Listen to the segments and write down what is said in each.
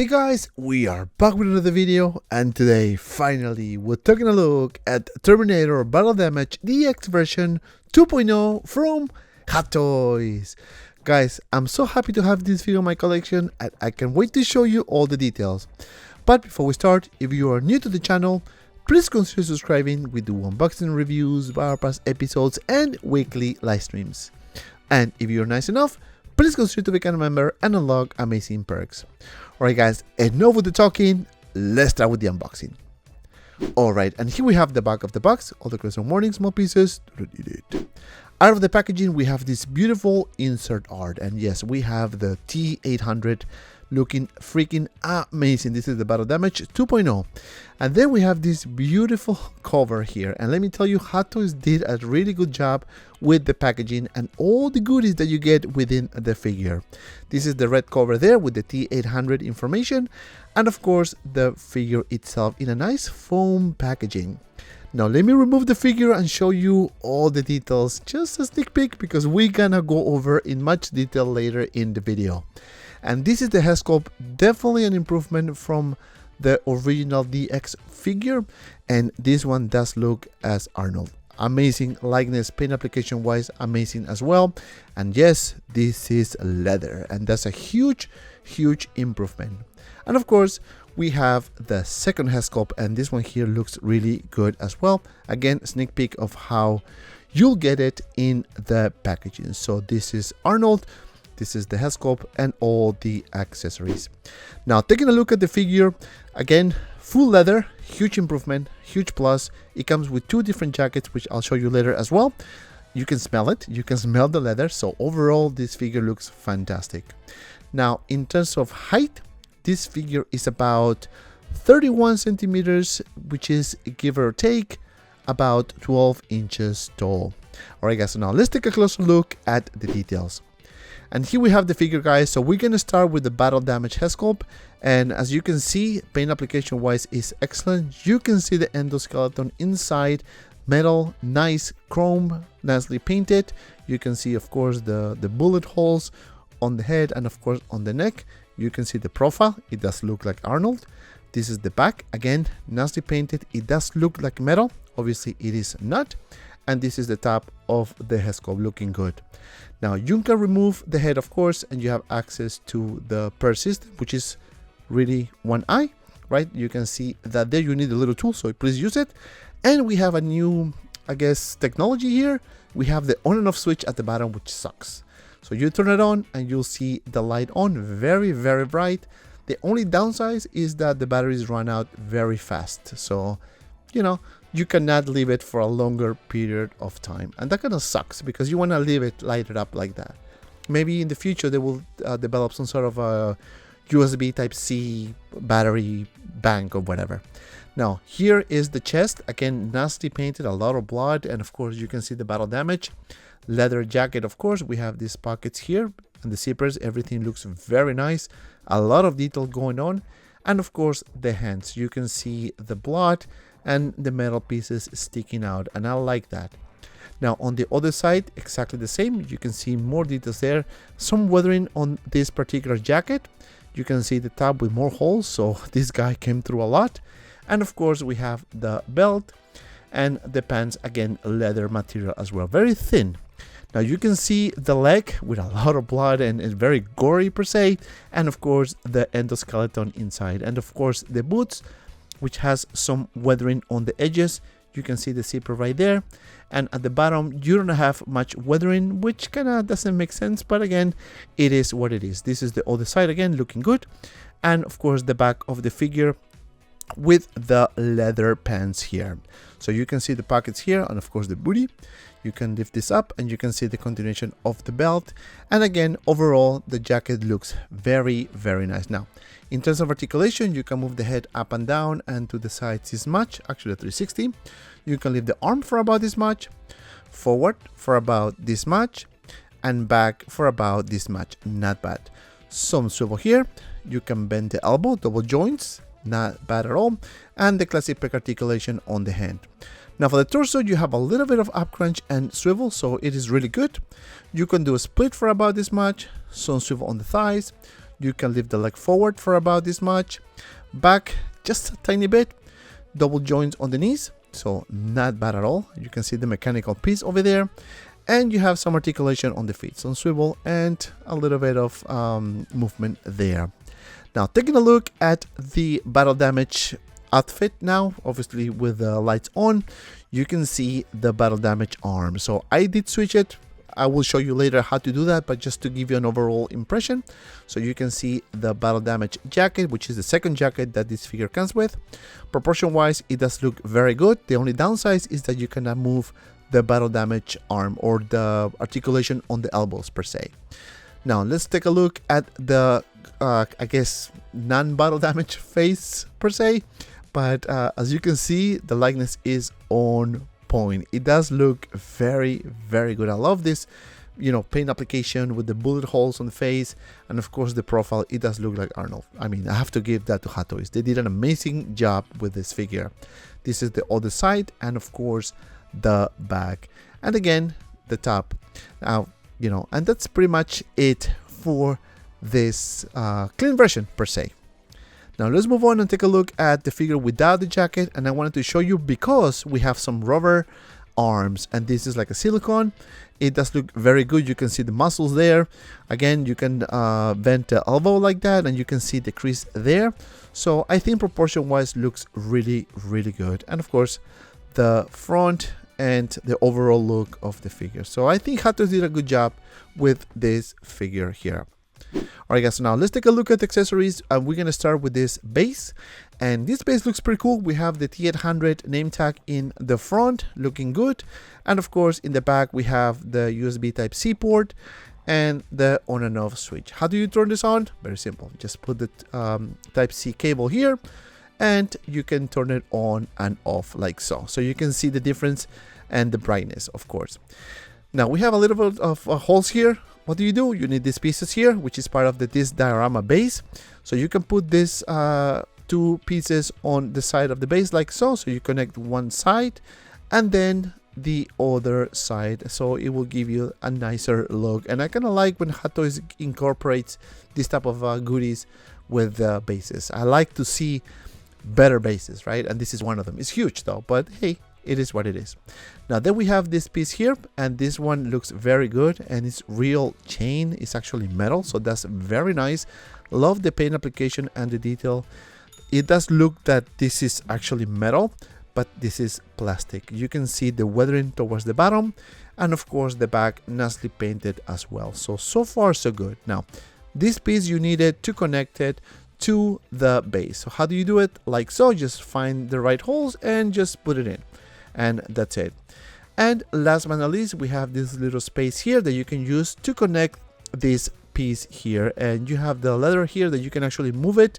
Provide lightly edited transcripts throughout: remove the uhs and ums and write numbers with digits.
Hey guys, we are back with another video, and today finally we're taking a look at Terminator Battle Damage DX version 2.0 from Hot Toys. Guys, I'm so happy to have this video in my collection and I can't wait to show you all the details. But before we start, if you are new to the channel, please consider subscribing. We do unboxing reviews, bar pass episodes and weekly live streams. And if you're nice enough, please consider to become a member and unlock amazing perks. Alright guys, enough with the talking, let's start with the unboxing. Alright, and here we have the back of the box, all the colors and warning, small pieces. Out of the packaging we have this beautiful insert art, and yes, we have the T-800 looking freaking amazing. This is the Battle Damage 2.0. And then we have this beautiful cover here, and let me tell you, Hot Toys did a really good job with the packaging and all the goodies that you get within the figure. This is the red cover there with the T-800 information, and of course the figure itself in a nice foam packaging. Now let me remove the figure and show you all the details, just a sneak peek, because we're gonna go over in much detail later in the video. And this is the head sculpt, definitely an improvement from the original DX figure, and this one does look as Arnold. Amazing likeness, paint application wise, amazing as well. And yes, this is leather, and that's a huge improvement. And of course we have the second head sculpt, and this one here looks really good as well. Again, sneak peek of how you'll get it in the packaging. So this is Arnold, this is the head sculpt and all the accessories. Now taking a look at the figure, again, full leather, huge improvement, huge plus. It comes with two different jackets, which I'll show you later as well. You can smell it, you can smell the leather. So overall this figure looks fantastic. Now in terms of height, this figure is about 31 centimeters, which is, give or take, about 12 inches tall. Alright guys, so now let's take a closer look at the details. And here we have the figure, guys. So we're going to start with the Battle Damage head sculpt, and as you can see, paint application wise is excellent. You can see the endoskeleton inside, metal, nice chrome, nicely painted. You can see of course the bullet holes on the head and of course on the neck. You can see the profile, it does look like Arnold. This is the back, again nicely painted. It does look like metal, obviously it is not. And this is the top of the head sculpt, looking good. Now you can remove the head of course, and you have access to the per system, which is really one eye, right? You can see that there you need a little tool, so please use it. And we have a new, I guess, technology here. We have the on and off switch at the bottom, which sucks. So you turn it on and you'll see the light on, very bright. The only downside is that the batteries run out very fast, so you know, you cannot leave it for a longer period of time, and that kind of sucks because you want to leave it lighted up like that. Maybe in the future they will develop some sort of a USB Type-C battery bank or whatever. Now here is the chest, again nicely painted, a lot of blood, and of course you can see the Battle Damage. Leather jacket, of course, we have these pockets here and the zippers, everything looks very nice, a lot of detail going on. And of course the hands, you can see the blood and the metal pieces sticking out, and I like that. Now on the other side, exactly the same, you can see more details there, some weathering on this particular jacket. You can see the top with more holes, so this guy came through a lot. And of course we have the belt and the pants, again leather material as well, very thin. Now you can see the leg with a lot of blood and it's very gory per se, and of course the endoskeleton inside, and of course the boots, which has some weathering on the edges. You can see the zipper right there, and at the bottom you don't have much weathering, which kind of doesn't make sense, but again it is what it is. This is the other side, again looking good. And of course the back of the figure with the leather pants here. So you can see the pockets here and of course the booty. You can lift this up and you can see the continuation of the belt. And again, overall the jacket looks very nice. Now in terms of articulation, you can move the head up and down and to the sides this much, actually 360. You can lift the arm for about this much, forward for about this much, and back for about this much. Not bad. Some swivel here. You can bend the elbow, double joints, not bad at all. And the classic pec articulation on the hand. Now for the torso, you have a little bit of up crunch and swivel, so it is really good. You can do a split for about this much, some swivel on the thighs. You can lift the leg forward for about this much, back just a tiny bit, double joints on the knees, so not bad at all. You can see the mechanical piece over there, and you have some articulation on the feet, some swivel and a little bit of movement there. Now taking a look at the battle damage outfit now, obviously with the lights on, you can see the battle damage arm. So I did switch it. I will show you later how to do that, but just to give you an overall impression. So you can see the battle damage jacket, which is the second jacket that this figure comes with. Proportion wise, it does look very good. The only downside is that you cannot move the battle damage arm or the articulation on the elbows per se. Now let's take a look at the I guess non-battle damage face per se, but as you can see, the likeness is on point. It does look very good. I love this, you know, paint application with the bullet holes on the face, and of course the profile. It does look like Arnold. I mean, I have to give that to Hot Toys. They did an amazing job with this figure. This is the other side, and of course the back, and again the top. Now, you know, and that's pretty much it for this clean version per se. Now let's move on and take a look at the figure without the jacket, and I wanted to show you because we have some rubber arms, and this is like a silicone. It does look very good. You can see the muscles there. Again, you can bend the elbow like that, and you can see the crease there. So I think proportion wise looks really good, and of course the front and the overall look of the figure. So I think Hot Toys did a good job with this figure here. Alright guys, so now let's take a look at the accessories, and we're gonna start with this base, and this base looks pretty cool. We have the T-800 name tag in the front, looking good, and of course in the back we have the USB Type-C port and the on and off switch. How do you turn this on? Very simple. Just put the Type-C cable here, and you can turn it on and off like so. So you can see the difference and the brightness, of course. Now we have a little bit of holes here. What do? You need these pieces here, which is part of this diorama base. So you can put these two pieces on the side of the base like so. So you connect one side and then the other side, so it will give you a nicer look. And I kind of like when Hot Toys incorporates this type of goodies with bases. I like to see better bases, right? And this is one of them. It's huge though, but hey, it is what it is. Now then we have this piece here, and this one looks very good, and it's real chain. It's actually metal, so that's very nice. Love the paint application and the detail. It does look that this is actually metal, but this is plastic. You can see the weathering towards the bottom, and of course the back nicely painted as well. So far so good. Now this piece you needed to connect it to the base. So how do you do it? Like so, just find the right holes and just put it in, and that's it. And last but not least, we have this little space here that you can use to connect this piece here, and you have the leather here that you can actually move it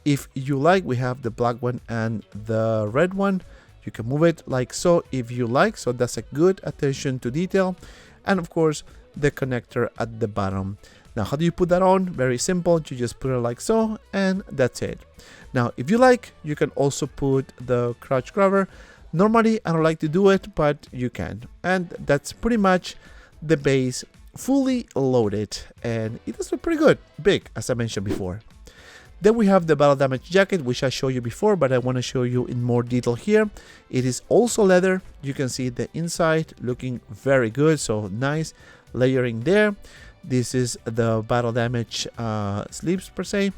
if you like. We have the black one and the red one. You can move it like so if you like, so that's a good attention to detail. And of course the connector at the bottom. Now how do you put that on? Very simple. You just put it like so, and that's it. Now if you like, you can also put the crotch grabber. Normally I don't like to do it, but you can. And that's pretty much the base fully loaded, and it does look pretty good, big, as I mentioned before. Then we have the battle damage jacket, which I showed you before, but I want to show you in more detail here. It is also leather. You can see the inside looking very good, so nice layering there. This is the battle damage sleeves per se.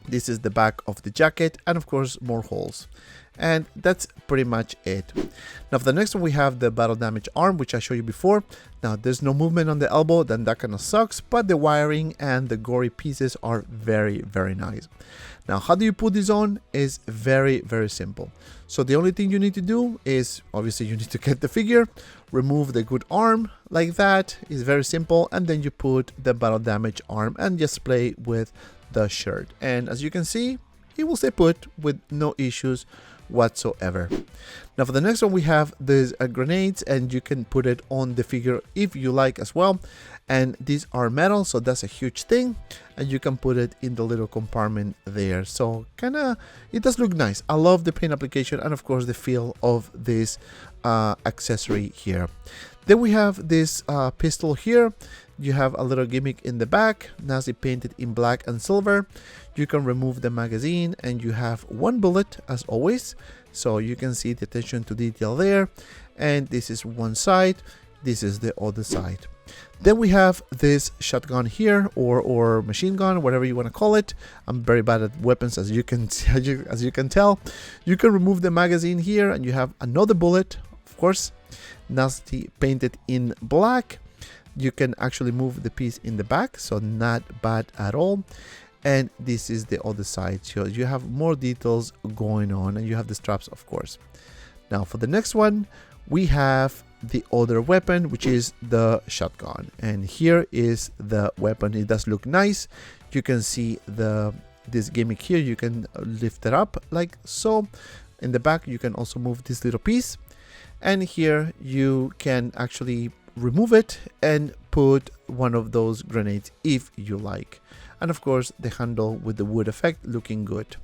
This is the back of the jacket, and of course more holes. And that's pretty much it. Now for the next one, we have the battle damage arm, which I showed you before. Now there's no movement on the elbow, then that kind of sucks, but the wiring and the gory pieces are very nice. Now how do you put this on? Is very simple. So the only thing you need to do is, obviously you need to get the figure, remove the good arm like that. It's very simple, and then you put the battle damage arm and just play with the shirt, and as you can see, it will stay put with no issues whatsoever. Now for the next one, we have these grenades, and you can put it on the figure if you like as well. And these are metal, so that's a huge thing, and you can put it in the little compartment there. So it does look nice. I love the paint application and of course the feel of this accessory here. Then we have this pistol here. You have a little gimmick in the back, nicely painted in black and silver. You can remove the magazine and you have one bullet as always, so you can see the attention to detail there. And this is one side, this is the other side. Then we have this shotgun here, or machine gun, whatever you want to call it. I'm very bad at weapons, as you can tell. You can remove the magazine here and you have another bullet, of course, nicely painted in black. You can actually move the piece in the back, so not bad at all. And this is the other side, so you have more details going on, and you have the straps, of course. Now for the next one, we have the other weapon, which is the shotgun, and here is the weapon. It does look nice. You can see this gimmick here. You can lift it up like so. In the back you can also move this little piece, and here you can actually remove it and put one of those grenades if you like. And of course the handle with the wood effect looking good.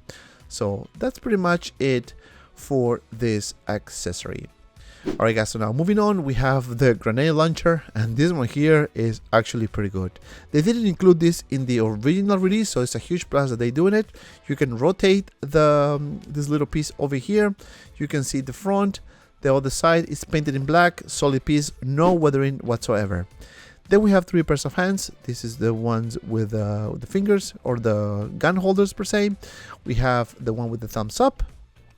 So that's pretty much it for this accessory. Alright guys, so now moving on, we have the grenade launcher, and this one here is actually pretty good. They didn't include this in the original release, so it's a huge plus that they're doing it. You can rotate this little piece over here. You can see the front, the other side is painted in black, solid piece, no weathering whatsoever. Then we have three pairs of hands. This is the ones with the fingers, or the gun holders per se. We have the one with the thumbs up,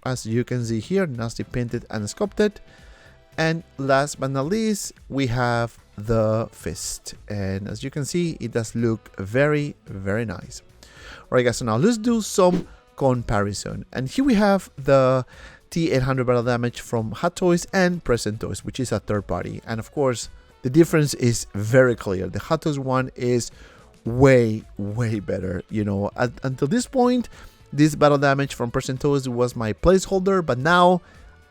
as you can see here, nicely painted and sculpted. And last but not least, we have the fist, and as you can see, it does look very, very nice. Alright guys, so now let's do some comparison. And here we have the T-800 battle damage from Hot Toys and Present Toys, which is a third party. And of course, the difference is very clear. The Hot Toys one is way, way better. You know, until this point, this battle damage from Present Toys was my placeholder, but now,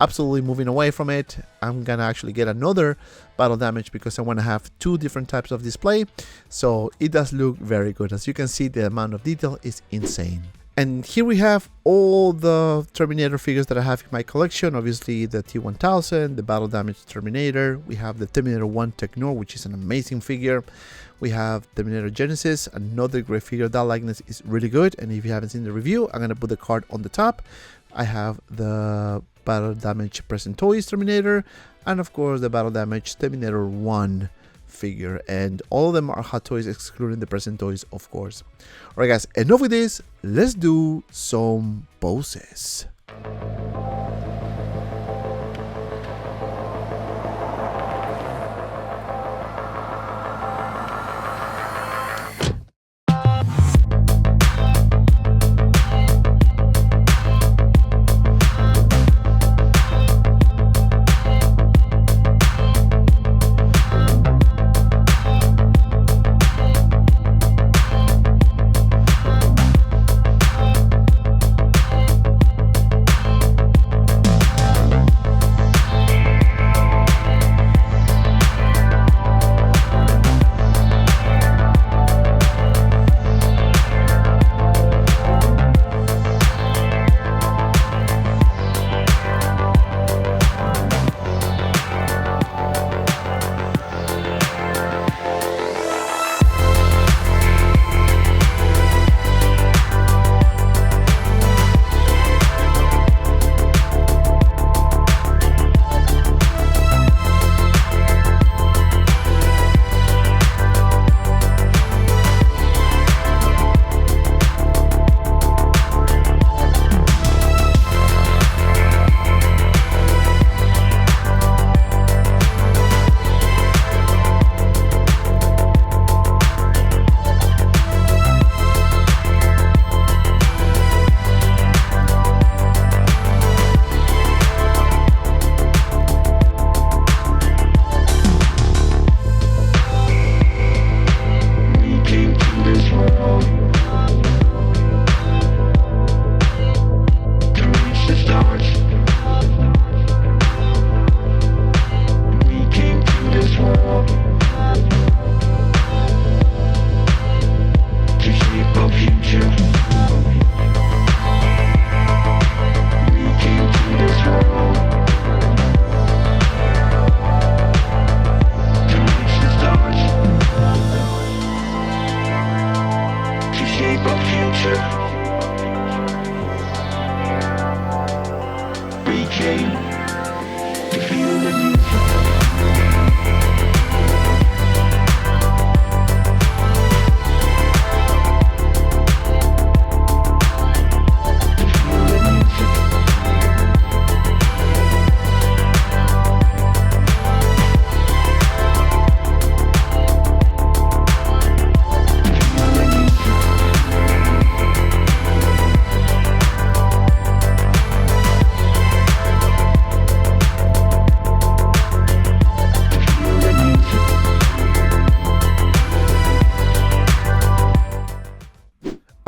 absolutely moving away from it. I'm gonna actually get another battle damage because I want to have two different types of display. So it does look very good. As you can see, the amount of detail is insane. And here we have all the Terminator figures that I have in my collection. Obviously the T-1000, the battle damage Terminator. We have the Terminator 1 Technor, which is an amazing figure. We have Terminator Genesis, another great figure. That likeness is really good, and if you haven't seen the review, I'm gonna put the card on the top. I have the battle damage Present Toys Terminator, and of course the battle damage Terminator 1 figure, and all of them are Hot Toys excluding the Present Toys, of course. Alright guys, enough with this, let's do some poses.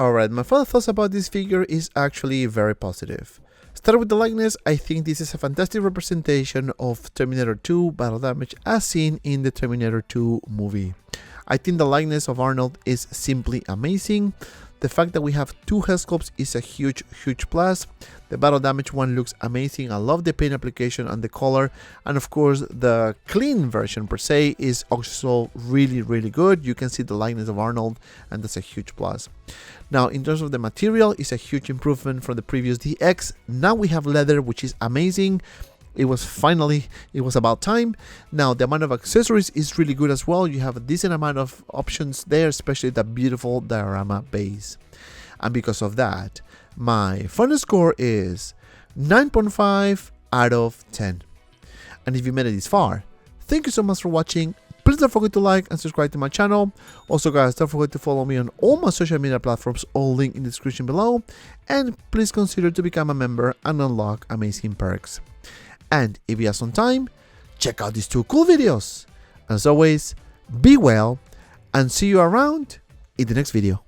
Alright, my first thoughts about this figure is actually very positive. Starting with the likeness, I think this is a fantastic representation of Terminator 2 Battle Damage as seen in the Terminator 2 movie. I think the likeness of Arnold is simply amazing. The fact that we have two head sculpts is a huge plus. The Battle Damage one looks amazing. I love the paint application and the color, and of course the clean version per se is also really good. You can see the likeness of Arnold, and that's a huge plus. Now in terms of the material, it's a huge improvement from the previous DX. Now we have leather, which is amazing. It was about time. Now the amount of accessories is really good as well. You have a decent amount of options there, especially the beautiful diorama base. And because of that, my final score is 9.5 out of 10. And if you made it this far, thank you so much for watching. Please don't forget to like and subscribe to my channel. Also guys, don't forget to follow me on all my social media platforms, all linked in the description below. And please consider to become a member and unlock amazing perks. And if you have some time, check out these two cool videos. As always, be well and see you around in the next video.